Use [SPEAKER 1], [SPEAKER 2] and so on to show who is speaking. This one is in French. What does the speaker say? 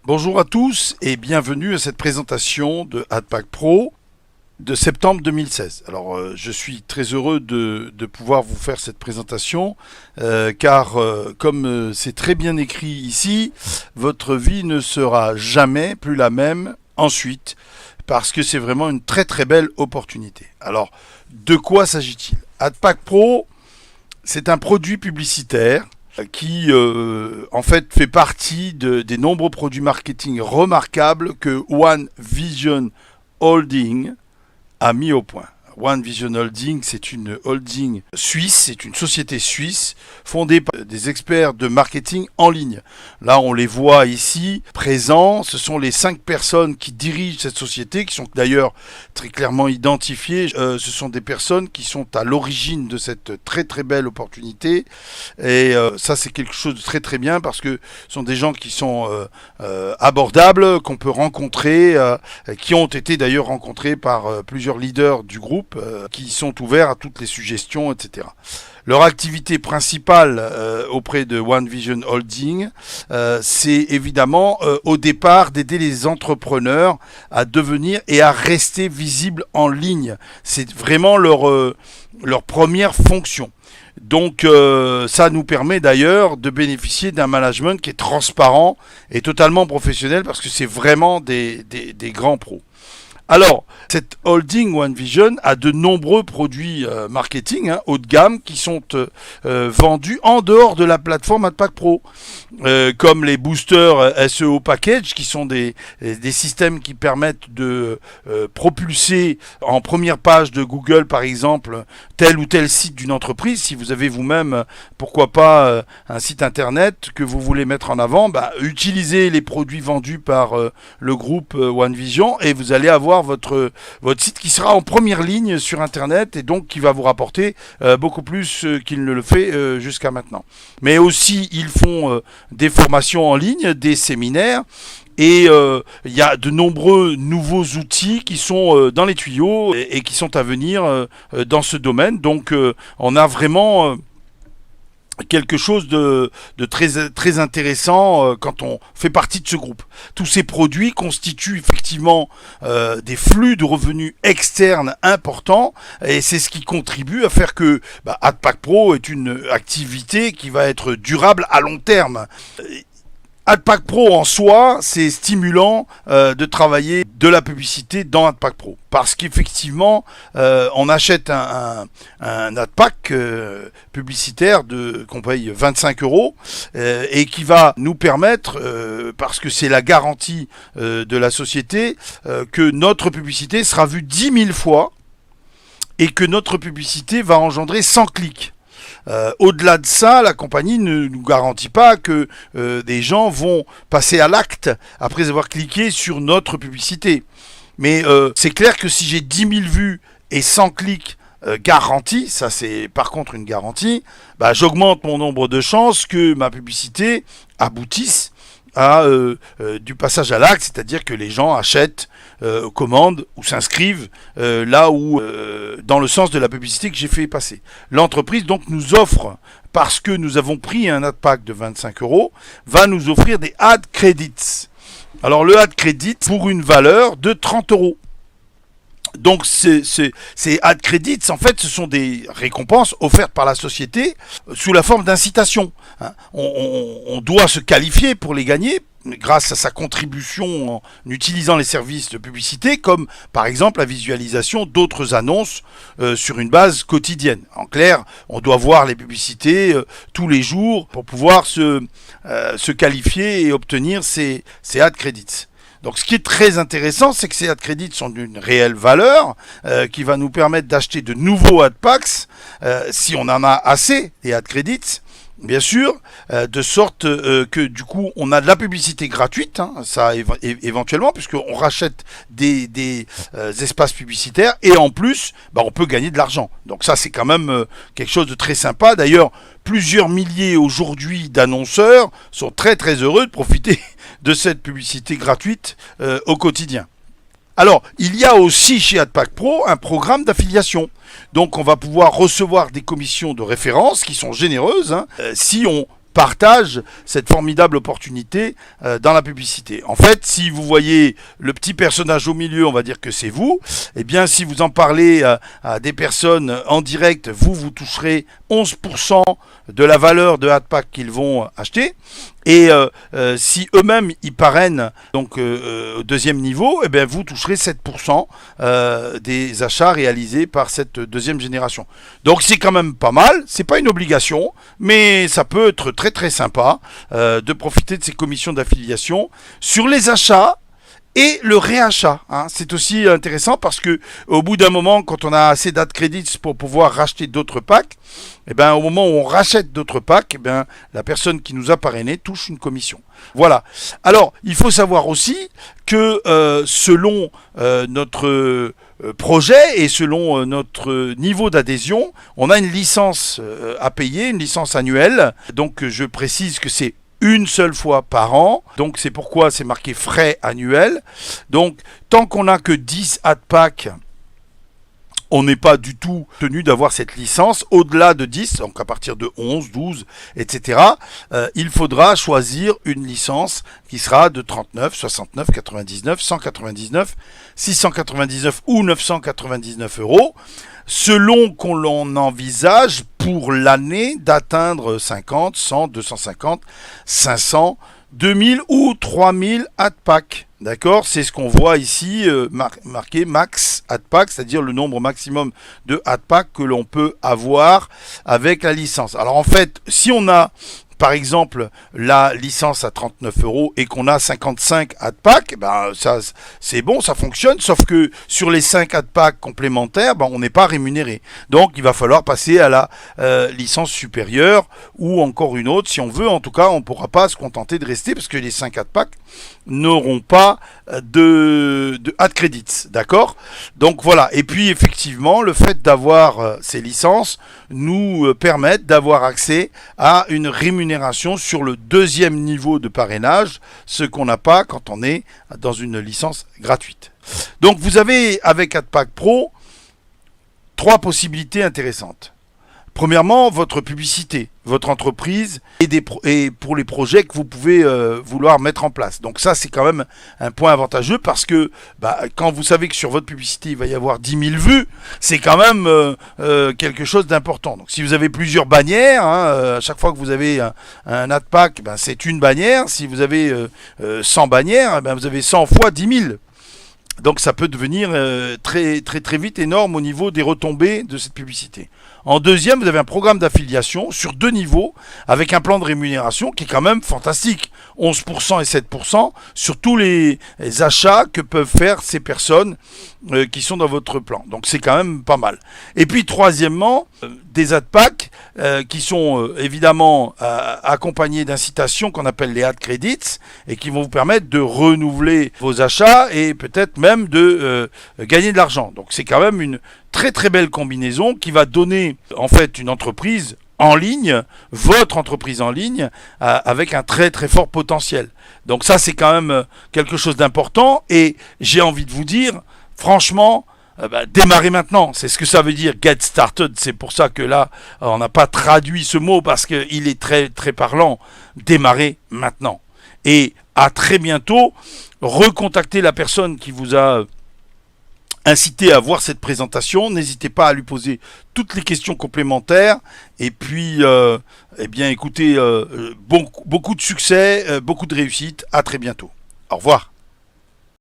[SPEAKER 1] Bonjour à tous et bienvenue à cette présentation de AdPack Pro de septembre 2016. Alors je suis très heureux de pouvoir vous faire cette présentation car comme c'est très bien écrit ici, votre vie ne sera jamais plus la même ensuite parce que c'est vraiment une très très belle opportunité. Alors de quoi s'agit-il? AdPack Pro, c'est un produit publicitaire qui en fait fait partie des nombreux produits marketing remarquables que One Vision Holding a mis au point. One Vision Holding, c'est une holding suisse, c'est une société suisse fondée par des experts de marketing en ligne. Là, on les voit ici présents. Ce sont les 5 personnes qui dirigent cette société, qui sont d'ailleurs très clairement identifiées. Ce sont des personnes qui sont à l'origine de cette très très belle opportunité. Et ça, c'est quelque chose de très très bien parce que ce sont des gens qui sont abordables, qu'on peut rencontrer, qui ont été d'ailleurs rencontrés par plusieurs leaders du groupe qui sont ouverts à toutes les suggestions, etc. Leur activité principale auprès de One Vision Holding, c'est évidemment au départ d'aider les entrepreneurs à devenir et à rester visibles en ligne. C'est vraiment leur première fonction. Donc ça nous permet d'ailleurs de bénéficier d'un management qui est transparent et totalement professionnel parce que c'est vraiment des grands pros. Alors, cette holding One Vision a de nombreux produits marketing haut de gamme qui sont vendus en dehors de la plateforme AdPack Pro, comme les boosters SEO Package, qui sont des systèmes qui permettent de propulser en première page de Google, par exemple, tel ou tel site d'une entreprise. Si vous avez vous-même, pourquoi pas, un site internet que vous voulez mettre en avant, utilisez les produits vendus par le groupe One Vision et vous allez avoir votre site qui sera en première ligne sur internet et donc qui va vous rapporter beaucoup plus qu'il ne le fait jusqu'à maintenant. Mais aussi ils font des formations en ligne, des séminaires et il y a de nombreux nouveaux outils qui sont dans les tuyaux et qui sont à venir dans ce domaine. Donc on a vraiment quelque chose de très, très intéressant quand on fait partie de ce groupe. Tous ces produits constituent effectivement des flux de revenus externes importants et c'est ce qui contribue à faire que AdPack Pro est une activité qui va être durable à long terme. AdPack Pro en soi, c'est stimulant de travailler de la publicité dans AdPack Pro. Parce qu'effectivement, on achète un AdPack publicitaire qu'on paye 25 € et qui va nous permettre, parce que c'est la garantie de la société, que notre publicité sera vue 10 000 fois et que notre publicité va engendrer 100 clics. Au-delà de ça, la compagnie ne nous garantit pas que des gens vont passer à l'acte après avoir cliqué sur notre publicité. Mais c'est clair que si j'ai 10 000 vues et 100 clics garantis, ça c'est par contre une garantie, j'augmente mon nombre de chances que ma publicité aboutisse à du passage à l'acte, c'est-à-dire que les gens achètent, commandent ou s'inscrivent là où dans le sens de la publicité que j'ai fait passer. L'entreprise donc nous offre, parce que nous avons pris un AdPack de 25 €, va nous offrir des ad credits. Alors le ad credit pour une valeur de 30 €. Donc ces ad credits, en fait, ce sont des récompenses offertes par la société sous la forme d'incitation. On doit se qualifier pour les gagner grâce à sa contribution en utilisant les services de publicité, comme par exemple la visualisation d'autres annonces sur une base quotidienne. En clair, on doit voir les publicités tous les jours pour pouvoir se qualifier et obtenir ces ad credits. Donc ce qui est très intéressant, c'est que ces ad credits sont d'une réelle valeur qui va nous permettre d'acheter de nouveaux AdPacks si on en a assez, des ad credits, bien sûr, de sorte que du coup on a de la publicité gratuite, ça éventuellement, puisqu'on rachète des espaces publicitaires et en plus on peut gagner de l'argent. Donc ça c'est quand même quelque chose de très sympa. D'ailleurs, plusieurs milliers aujourd'hui d'annonceurs sont très très heureux de profiter de cette publicité gratuite au quotidien. Alors, il y a aussi chez AdPack Pro un programme d'affiliation. Donc, on va pouvoir recevoir des commissions de référence qui sont généreuses si on partage cette formidable opportunité dans la publicité. En fait, si vous voyez le petit personnage au milieu, on va dire que c'est vous. Eh bien, si vous en parlez à des personnes en direct, vous toucherez 11% de la valeur de AdPack qu'ils vont acheter. Et si eux-mêmes ils parrainent donc au deuxième niveau, eh bien vous toucherez 7% des achats réalisés par cette deuxième génération. Donc c'est quand même pas mal, c'est pas une obligation, mais ça peut être très très sympa de profiter de ces commissions d'affiliation sur les achats et le réachat. C'est aussi intéressant parce que au bout d'un moment, quand on a assez d'AdCredits pour pouvoir racheter d'autres packs, et ben au moment où on rachète d'autres packs, et ben la personne qui nous a parrainé touche une commission. Voilà. Alors, il faut savoir aussi que selon notre projet et selon notre niveau d'adhésion, on a une licence à payer, une licence annuelle. Donc, je précise que c'est une seule fois par an, donc c'est pourquoi c'est marqué frais annuels. Donc tant qu'on n'a que 10 AdPack, on n'est pas du tout tenu d'avoir cette licence. Au-delà de 10, donc à partir de 11, 12, etc., il faudra choisir une licence qui sera de 39, 69, 99, 199, 699 ou 999 euros, selon qu'on l'on envisage pour l'année d'atteindre 50, 100, 250, 500, 2000 ou 3000 AdPack. D'accord, c'est ce qu'on voit ici marqué max AdPack, c'est-à-dire le nombre maximum de AdPack que l'on peut avoir avec la licence. Alors en fait, si on a par exemple la licence à 39 euros et qu'on a 55 AdPack, ben ça c'est bon, ça fonctionne, sauf que sur les 5 AdPack complémentaires, ben, on n'est pas rémunéré. Donc il va falloir passer à la licence supérieure ou encore une autre si on veut. En tout cas, on ne pourra pas se contenter de rester parce que les 5 AdPack n'auront pas de AdCredits, d'accord? Donc voilà, et puis effectivement, le fait d'avoir ces licences nous permettent d'avoir accès à une rémunération sur le deuxième niveau de parrainage, ce qu'on n'a pas quand on est dans une licence gratuite. Donc vous avez avec AdPack Pro 3 possibilités intéressantes. Premièrement, votre publicité, votre entreprise et pour les projets que vous pouvez vouloir mettre en place. Donc ça, c'est quand même un point avantageux parce que quand vous savez que sur votre publicité, il va y avoir 10 000 vues, c'est quand même quelque chose d'important. Donc si vous avez plusieurs bannières, à chaque fois que vous avez un AdPack, c'est une bannière. Si vous avez 100 bannières, vous avez 100 fois 10 000. Donc ça peut devenir très très très vite énorme au niveau des retombées de cette publicité. En deuxième, vous avez un programme d'affiliation sur 2 niveaux avec un plan de rémunération qui est quand même fantastique. 11% et 7% sur tous les achats que peuvent faire ces personnes qui sont dans votre plan. Donc c'est quand même pas mal. Et puis troisièmement, des AdPack qui sont évidemment accompagnés d'incitations qu'on appelle les AdCredits et qui vont vous permettre de renouveler vos achats et peut-être même de gagner de l'argent. Donc c'est quand même une très très belle combinaison qui va donner en fait une entreprise en ligne, votre entreprise en ligne, avec un très très fort potentiel. Donc ça c'est quand même quelque chose d'important et j'ai envie de vous dire, franchement, démarrez maintenant, c'est ce que ça veut dire, get started, c'est pour ça que là on n'a pas traduit ce mot parce qu'il est très très parlant, démarrez maintenant. Et à très bientôt, recontactez la personne qui vous a incité à voir cette présentation, n'hésitez pas à lui poser toutes les questions complémentaires et puis eh bien écoutez, beaucoup de succès, beaucoup de réussite, à très bientôt. Au revoir.